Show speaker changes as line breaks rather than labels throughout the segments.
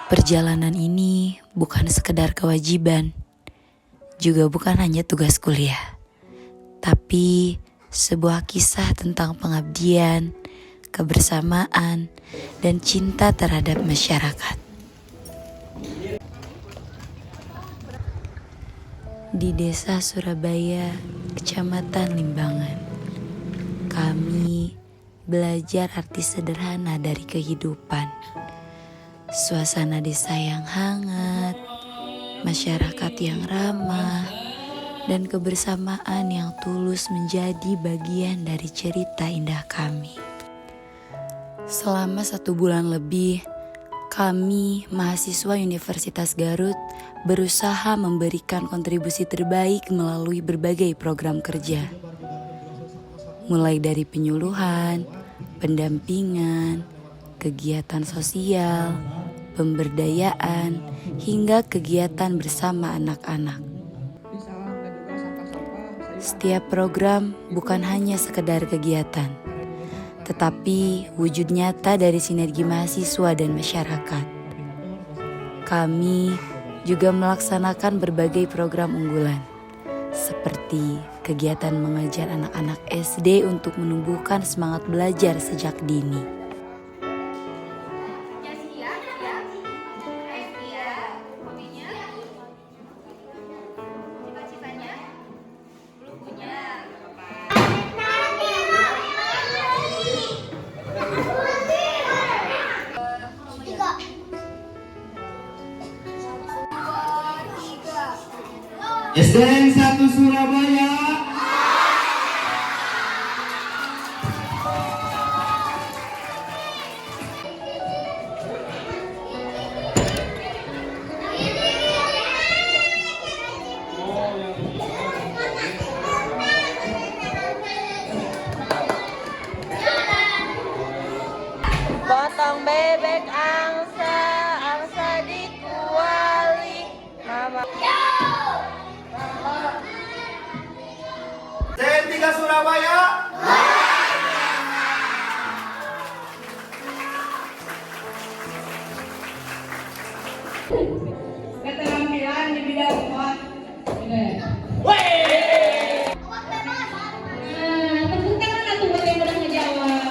Perjalanan ini bukan sekedar kewajiban, juga bukan hanya tugas kuliah, tapi sebuah kisah tentang pengabdian, kebersamaan, dan cinta terhadap masyarakat. Di desa Surabaya, Kecamatan Limbangan, kami belajar arti sederhana dari kehidupan. Suasana desa yang hangat, masyarakat yang ramah, dan kebersamaan yang tulus menjadi bagian dari cerita indah kami. Selama 1 bulan lebih, kami, mahasiswa Universitas Garut, berusaha memberikan kontribusi terbaik melalui berbagai program kerja. Mulai dari penyuluhan, pendampingan, kegiatan sosial, pemberdayaan, hingga kegiatan bersama anak-anak. Setiap program bukan hanya sekedar kegiatan, tetapi wujud nyata dari sinergi mahasiswa dan masyarakat. Kami juga melaksanakan berbagai program unggulan, seperti kegiatan mengajar anak-anak SD untuk menumbuhkan semangat belajar sejak dini.
SDN 1 Surabaya.
Potong bebek angsa, angsa dikuali mama.
SDN 3 Surabaya.
Keterampilan di bidang tepuk tangan atau buat yang udah ngejawab.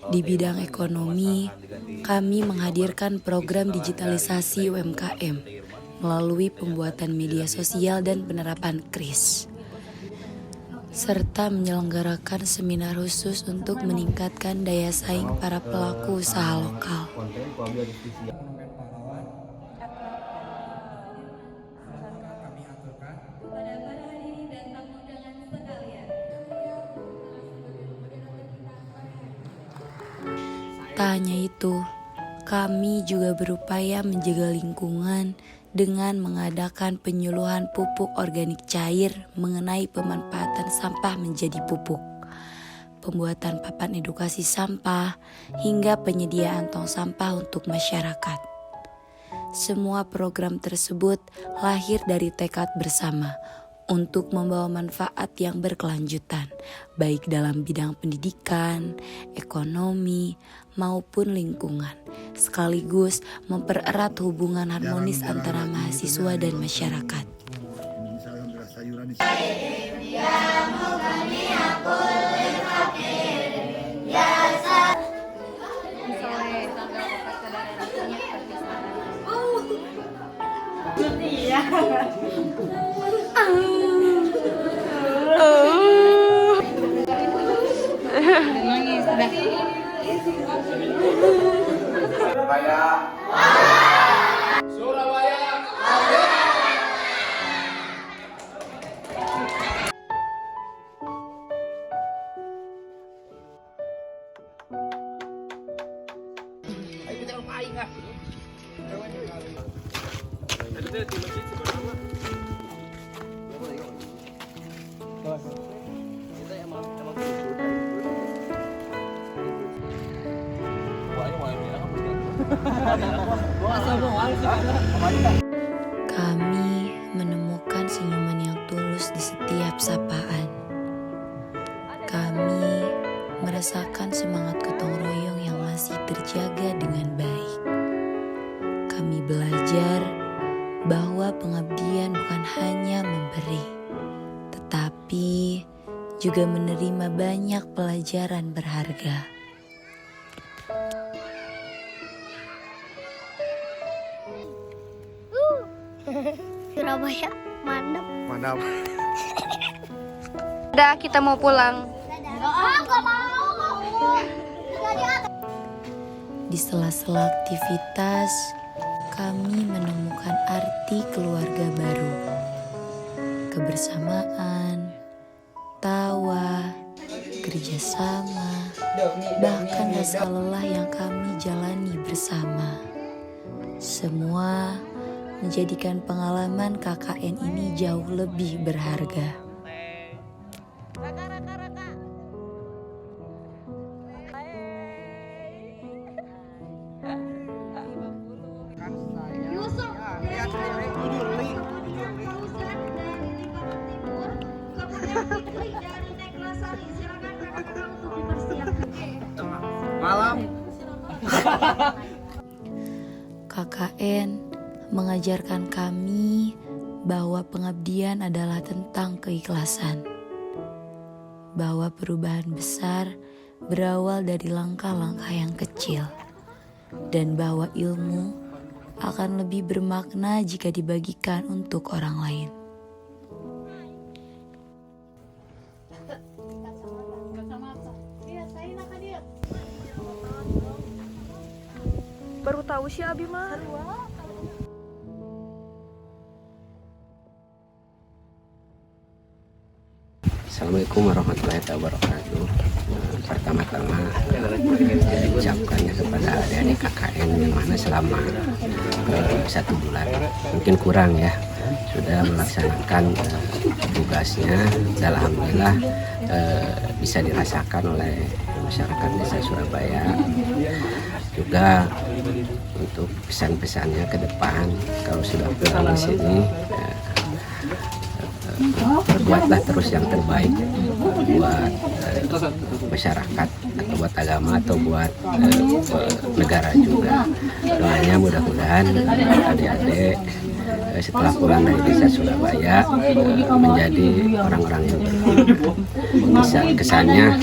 Di bidang ekonomi, kami menghadirkan program digitalisasi UMKM melalui pembuatan media sosial dan penerapan KRIS, serta menyelenggarakan seminar khusus untuk meningkatkan daya saing para pelaku usaha lokal. Tak hanya itu, kami juga berupaya menjaga lingkungan dengan mengadakan penyuluhan pupuk organik cair mengenai pemanfaatan sampah menjadi pupuk, pembuatan papan edukasi sampah, hingga penyediaan tong sampah untuk masyarakat. Semua program tersebut lahir dari tekad bersama untuk membawa manfaat yang berkelanjutan, baik dalam bidang pendidikan, ekonomi, maupun lingkungan, sekaligus mempererat hubungan harmonis antara mahasiswa dan masyarakat.
Surabaya. Surabaya. Ayo kita main ah.
Kami menemukan senyuman yang tulus tulus di setiap sapaan. Kami merasakan semangat gotong royong yang masih terjaga dengan baik. Kami belajar bahwa pengabdian bukan hanya memberi, tetapi juga menerima banyak pelajaran berharga.
Surabaya, mantap.
Mantap.
Udah, kita mau pulang.
Gak mau.
Di sela-sela aktivitas, kami menemukan arti keluarga baru. Kebersamaan, tawa, kerjasama, bahkan rasa lelah yang kami jalani bersama. Semua menjadikan pengalaman KKN ini jauh lebih berharga.
Yusuf,
Lihat sendiri.
Fauzan dari Lingkaran Timur, kemudian Fikri dari Neklasari. Silakan kakak-kakak untuk dipersiapkan.
Malam.
KKN mengajarkan kami bahwa pengabdian adalah tentang keikhlasan. Bahwa perubahan besar berawal dari langkah-langkah yang kecil. Dan bahwa ilmu akan lebih bermakna jika dibagikan untuk orang lain.
Baru tahu sih Abi mah.
Assalamualaikum warahmatullahi wabarakatuh. Pertama-tama diucapkannya kepada adik-adik KKN yang mana selama 1 bulan, mungkin kurang ya, sudah melaksanakan tugasnya dan alhamdulillah bisa dirasakan oleh masyarakat Desa Surabaya. Juga untuk pesan-pesannya ke depan, kalau sudah pulang di sini, buatlah terus yang terbaik buat masyarakat atau buat agama atau buat negara juga. Doanya mudah-mudahan adik-adik setelah pulang dari Desa Surabaya menjadi orang-orang yang bisa kesannya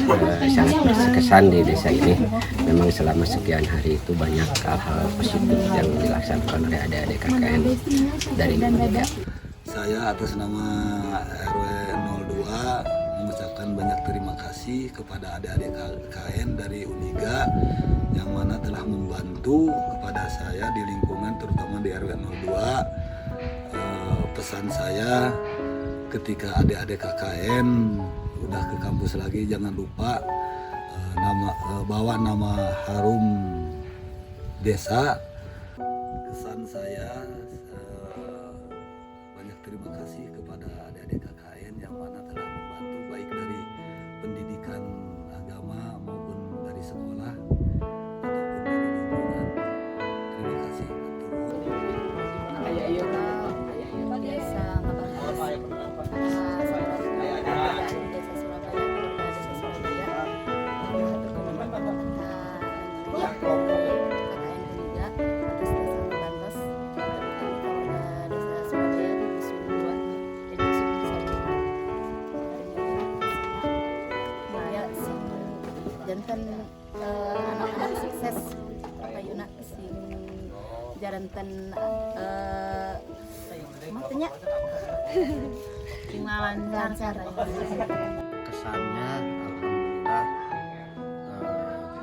sangat berkesan di desa ini. Memang selama sekian hari itu banyak hal-hal positif yang dilaksanakan oleh adik-adik KKN dari Uniga.
Saya atas nama RW 02 mengucapkan banyak terima kasih kepada adik-adik KKN dari Uniga yang mana telah membantu kepada saya di lingkungan terutama di RW 02. Pesan saya ketika adik-adik KKN udah ke kampus lagi jangan lupa bawa nama harum desa. Kesan saya banyak terima kasih kepada adik-adik KKN yang mana telah membantu baik dari pendidikan agama maupun dari sekolah ataupun dari lingkungan. Terima kasih.
Jantan anak-anak sukses payuna sing jarantan matanya lancar.
Kesannya alhamdulillah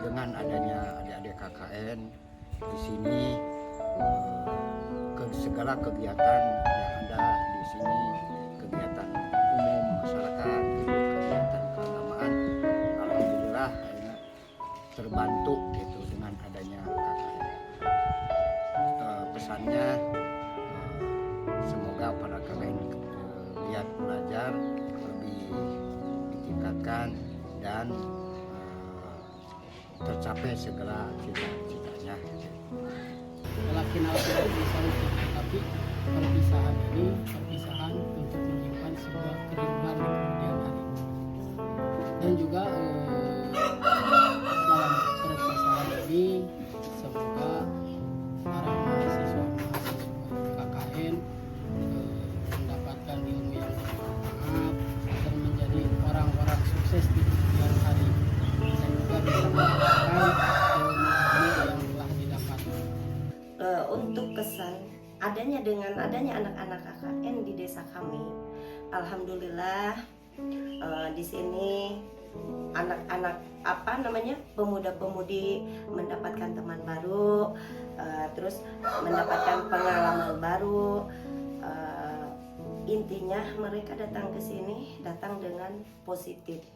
dengan adanya adik-adik KKN di sini, segala kegiatan yang ada di sini, kegiatan umum masyarakat, kegiatan keagamaan, alhamdulillah terbantu gitu dengan adanya KKN. Pesannya semoga para KKN giat belajar lebih ditingkatkan dan tercapai segala cita-citanya.
Setelah final sudah bisa, tapi perpisahan ini perpisahan untuk menunjukkan dengan sebuah kerinduan di kemudian hari. Dan juga dalam perpisahan ini semoga para mahasiswa KKN mendapatkan ilmu yang bermanfaat dan menjadi orang-orang sukses di kemudian hari, dan juga bisa mendapatkan ilmu yang telah didapat.
Untuk kesan dengan adanya anak-anak KKN di desa kami, alhamdulillah di sini anak-anak pemuda-pemudi mendapatkan teman baru, terus mendapatkan pengalaman baru. Intinya mereka datang ke sini dengan positif.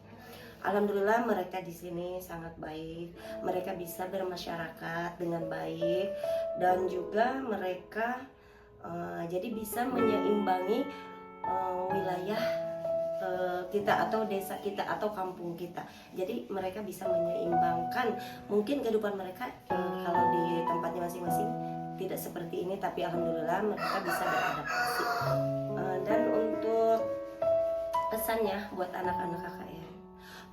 Alhamdulillah mereka di sini sangat baik, mereka bisa bermasyarakat dengan baik, dan juga mereka jadi bisa menyeimbangi wilayah kita atau desa kita atau kampung kita. Jadi mereka bisa menyeimbangkan mungkin kehidupan mereka kalau di tempatnya masing-masing tidak seperti ini, tapi alhamdulillah mereka bisa beradaptasi. Dan untuk pesannya buat anak-anak KKN,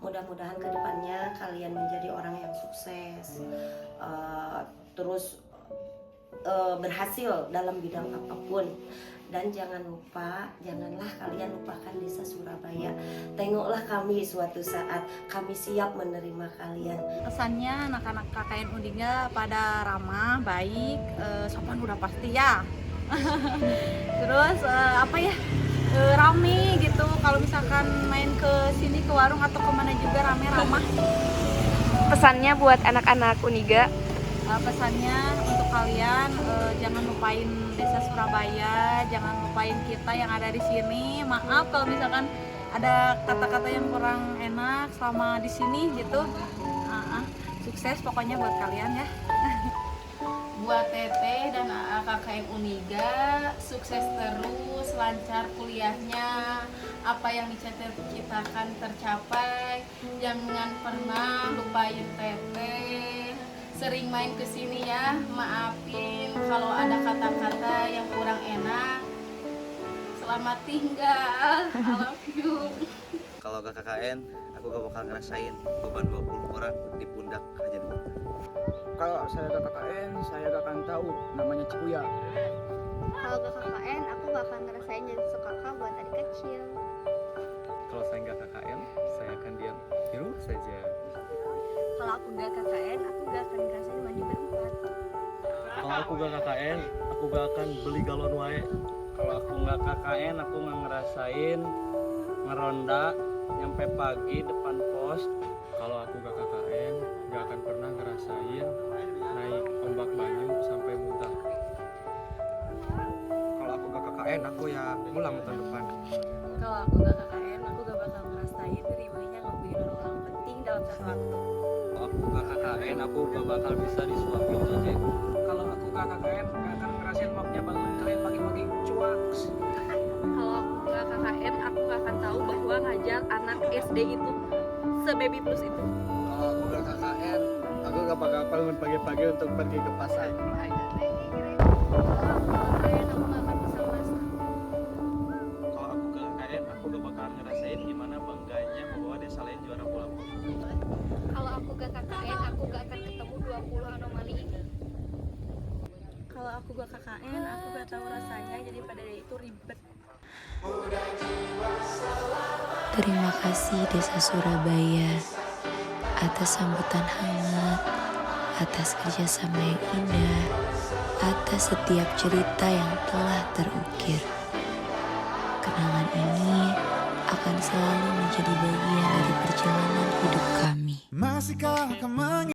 mudah-mudahan kedepannya kalian menjadi orang yang sukses, terus berhasil dalam bidang apapun. Dan janganlah kalian lupakan desa Surabaya. Tengoklah kami suatu saat, kami siap menerima kalian.
Pesannya anak-anak KKN Uninga pada ramah, baik, sopan udah pasti ya. Terus rame gitu. Kalau misalkan main ke sini ke warung atau kemana juga rame, ramah.
Pesannya buat anak-anak Uniga.
Pesannya untuk kalian, jangan lupain desa Surabaya, jangan lupain kita yang ada di sini. Maaf kalau misalkan ada kata-kata yang kurang enak selama di sini gitu. Sukses pokoknya buat kalian ya.
Buat Teteh dan KKN Uniga, sukses terus, lancar kuliahnya, apa yang dicita-citakan tercapai. Jangan pernah lupain Teteh. Sering main ke sini ya, maafin kalau ada kata-kata yang kurang enak. Selamat tinggal, I love you.
Kalau gak KKN, aku gak bakal ngerasain beban 20 orang di pundak aja dulu.
Kalau saya gak KKN, saya gak akan tahu namanya Cikuya.
Kalau gak KKN, aku gak akan ngerasain jadi kakak buat adik kecil.
Kalau saya gak KKN, saya akan diam di rumah saja.
Kalau aku gak KKN, aku gak akan ngerasain mandi berempat.
Kalau aku gak KKN, aku gak akan beli galon wae. Kalau aku gak KKN, aku gak ngerasain ngeronda nyampe pagi depan pos. Kalau aku gak KKN, gak akan pernah ngerasain naik ombak banyu sampai muntah.
Kalau aku gak KKN, aku ya pulang tahun depan.
Kalau aku gak KKN, aku gak bakal ngerasain terimanya ngebuin orang penting dalam satu waktu.
Kalau aku gak KKN, aku gak bakal bisa disuapin jajan.
Kalau aku gak KKN, gak akan ngerasain mapnya bangun kalian pagi-pagi cuaks.
Kalau aku gak KKN, aku gak akan tahu bahwa ngajar anak SD itu se-baby plus itu.
Kalau aku gak KKN, aku gak bakal bangun pagi-pagi untuk pergi ke pasar.
Kalau aku gak KKN, aku gak bakal ngerasain gimana bangganya membawa desa lain juara bola.
Kalau aku gak KKN, aku gak akan ketemu 20 anomali ini.
Kalau aku gak KKN, aku gak tahu rasanya jadi pada itu ribet.
Terima kasih Desa Surabaya atas sambutan hangat, atas kerjasama yang indah, atas setiap cerita yang telah terukir. Kenangan ini akan selalu menjadi bagian dari perjalanan hidup kami.
Masihkah kamu